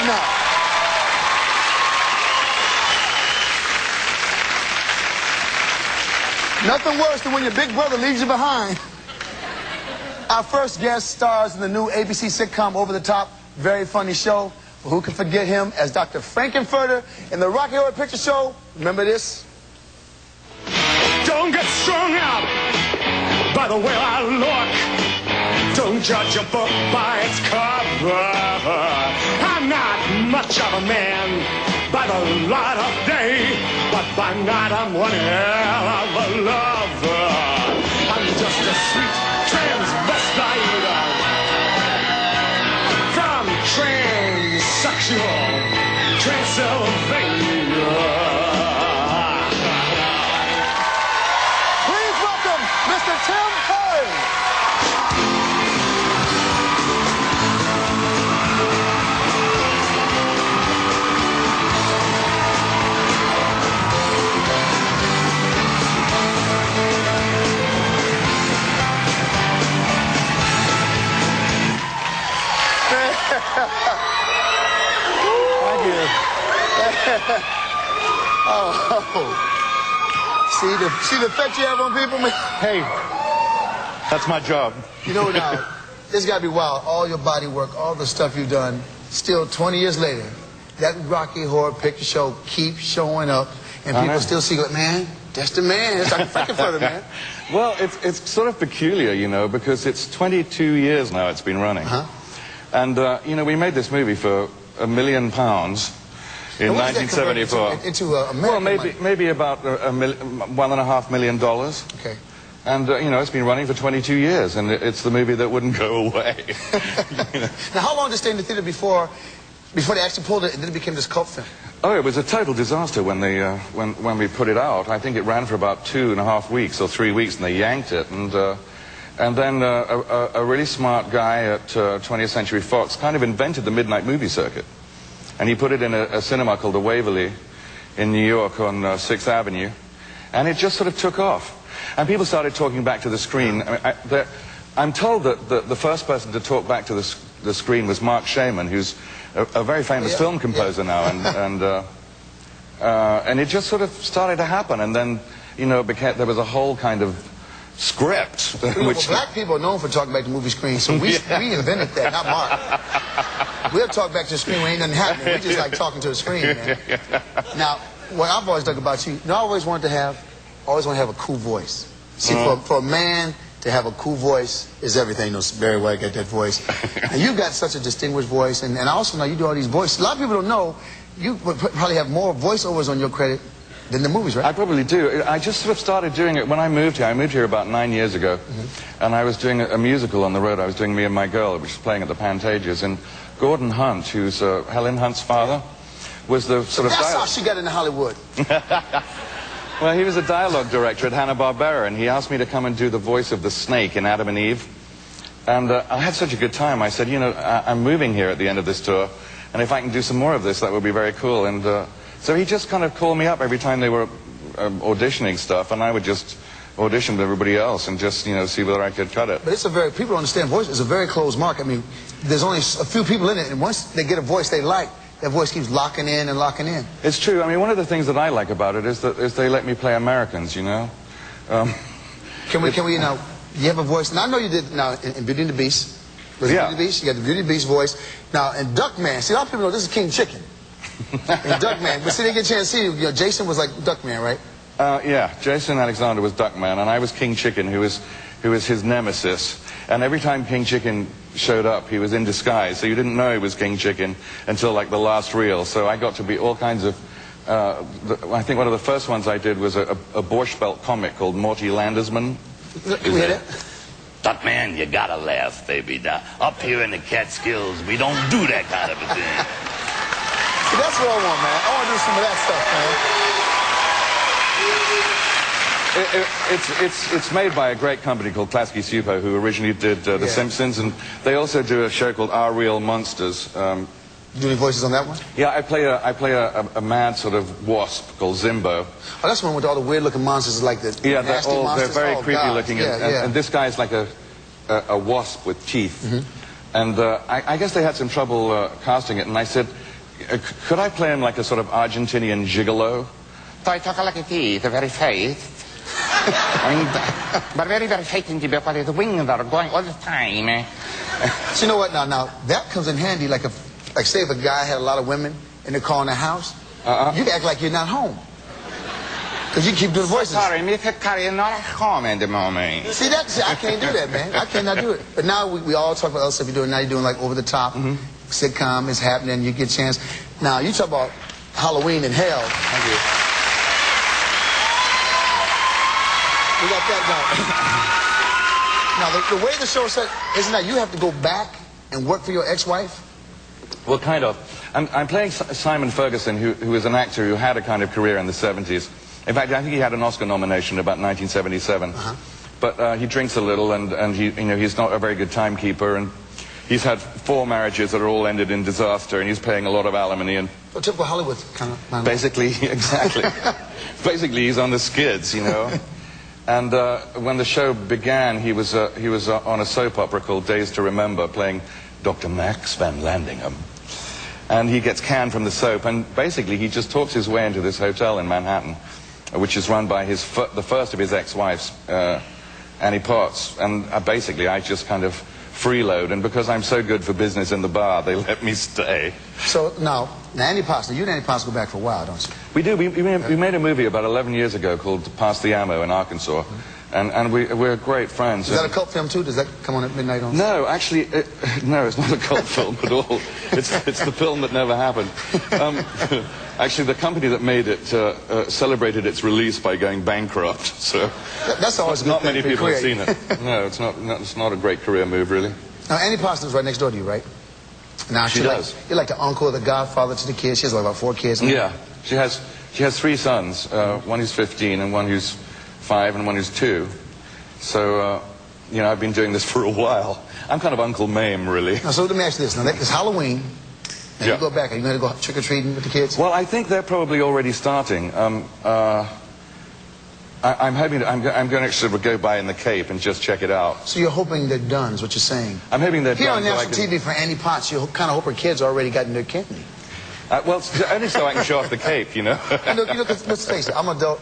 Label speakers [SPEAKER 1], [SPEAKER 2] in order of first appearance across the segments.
[SPEAKER 1] now. Nothing worse than when your big brother leaves you behind. Our first guest stars in the new ABC sitcom Over the Top. Very funny show. But who can forget him as Dr. Frankenfurter in the Rocky Horror Picture Show? Remember this?
[SPEAKER 2] Don't get strung out by the way I look. Don't judge a book by its cover. I'm not much of a man by the light of day, but by night I'm one hell of a lover. I'm just a sweet transvestite from transsexual Transylvania.
[SPEAKER 1] Please welcome Mr. Tim Curry. Thank you. Oh. See the effect you have on people, man?
[SPEAKER 3] Hey, that's my job.
[SPEAKER 1] You know now, this got to be wild. All your body work, all the stuff you've done, still 20 years later, that Rocky Horror Picture Show keeps showing up, and people still see, like, man, that's the man. It's like Frankenfurter, man.
[SPEAKER 3] Well, it's sort of peculiar, you know, because it's 22 years now it's been running. And, you know, we made this movie for £1 million in 1974.
[SPEAKER 1] Into American
[SPEAKER 3] well,
[SPEAKER 1] money?
[SPEAKER 3] maybe about $1.5 million.
[SPEAKER 1] Okay.
[SPEAKER 3] And, you know, it's been running for 22 years, and it's the movie that wouldn't go away. You know?
[SPEAKER 1] Now, how long did it stay in the theater before they actually pulled it and then it became this cult film?
[SPEAKER 3] Oh, it was a total disaster when they when we put it out. I think it ran for about 2.5 weeks or 3 weeks, and they yanked it. And then a really smart guy at 20th Century Fox kind of invented the midnight movie circuit, and he put it in a cinema called the Waverly in New York on 6th Avenue, and it just sort of took off. And people started talking back to the screen. I'm told that the first person to talk back to the screen was Mark Shaman, who's a very famous film composer now, and it just sort of started to happen, and then, you know, there was a whole kind of script.
[SPEAKER 1] Well, black people are known for talking back to movie screens, so we invented that, not Mark. We'll talk back to the screen when ain't nothing happening. We just like talking to the screen, man. Now, what I've always dug about you, I always wanted to have a cool voice. See, for a man to have a cool voice is everything. You know, Barry White got that voice. And you've got such a distinguished voice, and I also know you do all these voices. A lot of people don't know, you would probably have more voiceovers on your credit than the movies, right?
[SPEAKER 3] I probably do. I just sort of started doing it when I moved here. I moved here about 9 years ago, and I was doing a musical on the road. I was doing Me and My Girl, which was playing at the Pantages, and Gordon Hunt, who's Helen Hunt's father, was the sort of...
[SPEAKER 1] That's how she got into Hollywood.
[SPEAKER 3] Well, he was a dialogue director at Hanna-Barbera, and he asked me to come and do the voice of the snake in Adam and Eve. And I had such a good time. I said, you know, I'm moving here at the end of this tour, and if I can do some more of this, that would be very cool. And so he just kind of called me up every time they were auditioning stuff, and I would just audition with everybody else and just, you know, see whether I could cut it.
[SPEAKER 1] But it's people don't understand voice is a very closed market. I mean, there's only a few people in it, and once they get a voice they like, that voice keeps locking in and locking in.
[SPEAKER 3] It's true. I mean, one of the things that I like about it is that they let me play Americans, you know.
[SPEAKER 1] Can we, you know, you have a voice, and I know you did now in Beauty and the Beast. Was it Beauty and the Beast? You got the Beauty and the Beast voice. Now, in Duckman, see, a lot of people know this is King Chicken. In Duckman, but see, they get a chance to see you. You know, Jason was like Duckman, right?
[SPEAKER 3] Yeah, Jason Alexander was Duckman, and I was King Chicken, who was his nemesis. And every time King Chicken showed up, he was in disguise, so you didn't know he was King Chicken until like the last reel. So I got to be all kinds of... I think one of the first ones I did was a Borscht Belt comic called Morty Landersman.
[SPEAKER 1] Can we hear that?
[SPEAKER 4] Duckman, you gotta laugh, baby. Now, up here in the Catskills, we don't do that kind of a thing.
[SPEAKER 1] See, that's what I want, man. I want to do some of that stuff, man.
[SPEAKER 3] It's made by a great company called Klasky Csupo, who originally did The Simpsons, and they also do a show called Our Real Monsters.
[SPEAKER 1] You do any voices on that one?
[SPEAKER 3] Yeah, I play a mad sort of wasp called Zimbo.
[SPEAKER 1] Oh, that's one with all the weird-looking monsters, like the nasty monsters.
[SPEAKER 3] They're very creepy-looking, and this guy's like a wasp with teeth. And I guess they had some trouble casting it, and I said, Could I play him like a sort of Argentinian gigolo?
[SPEAKER 5] I talk like it is, very fast. But very, very frightened to be up the wings are going all the time.
[SPEAKER 1] So you know what? Now that comes in handy. Like say if a guy had a lot of women in the car in the house, you can act like you're not home. Because you keep doing voices.
[SPEAKER 5] Sorry, Mr. Curry, not at home at the moment.
[SPEAKER 1] See, I can't do that, man. I cannot do it. But now we all talk about other stuff you're doing. Now you're doing like over the top. Sitcom is happening. You get a chance. Now you talk about Halloween in hell.
[SPEAKER 3] Thank you.
[SPEAKER 1] We got that down. Now the way the show is set, isn't that you have to go back and work for your ex-wife?
[SPEAKER 3] Well, kind of. I'm playing Simon Ferguson, who is an actor who had a kind of career in the 70s. In fact, I think he had an Oscar nomination about 1977. But he drinks a little, and he's not a very good timekeeper, and he's had 4 marriages that are all ended in disaster, and he's paying a lot of alimony. And
[SPEAKER 1] So typical Hollywood kind of.
[SPEAKER 3] basically, exactly. Basically, he's on the skids, you know. And when the show began, he was on a soap opera called Days to Remember, playing Dr. Max Van Landingham. And he gets canned from the soap, and basically he just talks his way into this hotel in Manhattan, which is run by the first of his ex-wives, Annie Potts. And basically I just kind of freeload, and because I'm so good for business in the bar, they let me stay.
[SPEAKER 1] So now Annie Potts, you and Annie Potts go back for a while, don't you?
[SPEAKER 3] We do. We made a movie about 11 years ago called Pass the Ammo in Arkansas. And we're great friends.
[SPEAKER 1] Is that a cult film too? Does that come on at midnight on?
[SPEAKER 3] No, actually, no, it's not a cult film at all. It's the film that never happened. Actually, the company that made it celebrated its release by going bankrupt. So
[SPEAKER 1] That's always a good
[SPEAKER 3] not
[SPEAKER 1] thing
[SPEAKER 3] many
[SPEAKER 1] for your
[SPEAKER 3] people have
[SPEAKER 1] career.
[SPEAKER 3] seen it. No, it's not a great career move, really.
[SPEAKER 1] Now Annie Potts lives right next door to you, right? Now
[SPEAKER 3] She does.
[SPEAKER 1] You're like the uncle or the godfather to the kids. She has like about 4 kids.
[SPEAKER 3] Yeah, she has 3 sons. One who's 15, and one who's 5, and one who's 2. So, I've been doing this for a while. I'm kind of Uncle Mame, really.
[SPEAKER 1] Now, so let me ask you this. Now, it's Halloween. And
[SPEAKER 3] Yeah.
[SPEAKER 1] you go back. Are you going to go trick-or-treating with the kids?
[SPEAKER 3] Well, I think they're probably already starting. I'm hoping I'm going to sort of go by in the Cape and just check it out.
[SPEAKER 1] So you're hoping they're done, is what you're saying.
[SPEAKER 3] I'm hoping they're
[SPEAKER 1] Here
[SPEAKER 3] done.
[SPEAKER 1] on national TV for Annie Potts, you kind of hope her kids already gotten their kidney.
[SPEAKER 3] Well, only so I can show off the Cape, you know.
[SPEAKER 1] Because let's face it, I'm an adult.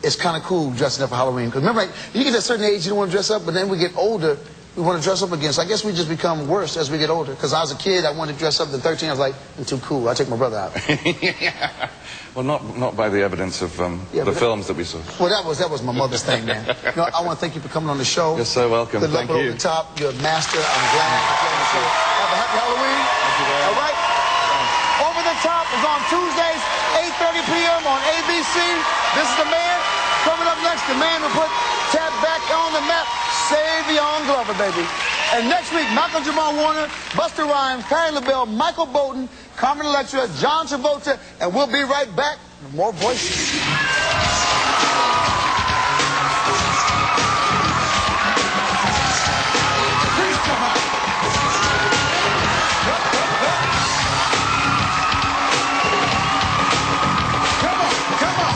[SPEAKER 1] It's kind of cool dressing up for Halloween. Because remember, you get to a certain age, you don't want to dress up, but then we get older, we want to dress up again. So I guess we just become worse as we get older. Because I was a kid, I wanted to dress up. At 13, I was like, I'm too cool. I'll take my brother out.
[SPEAKER 3] Well, not by the evidence of the films that we saw.
[SPEAKER 1] Well, that was my mother's thing, man. I want to thank you for coming on the show.
[SPEAKER 3] You're so welcome.
[SPEAKER 1] Good luck
[SPEAKER 3] Thank
[SPEAKER 1] over
[SPEAKER 3] you.
[SPEAKER 1] the top. You're a master. I'm glad you're on the show. Have a happy Halloween.
[SPEAKER 3] Thank you very much.
[SPEAKER 1] All right. Over the Top is on Tuesdays, 8:30 p.m. on ABC. This is the man. Coming up next, the man who put Tab back on the map, Savion Glover, baby. And next week, Malcolm Jamal Warner, Busta Rhymes, Patti LaBelle, Michael Bolton, Carmen Electra, John Travolta, and we'll be right back with more voices.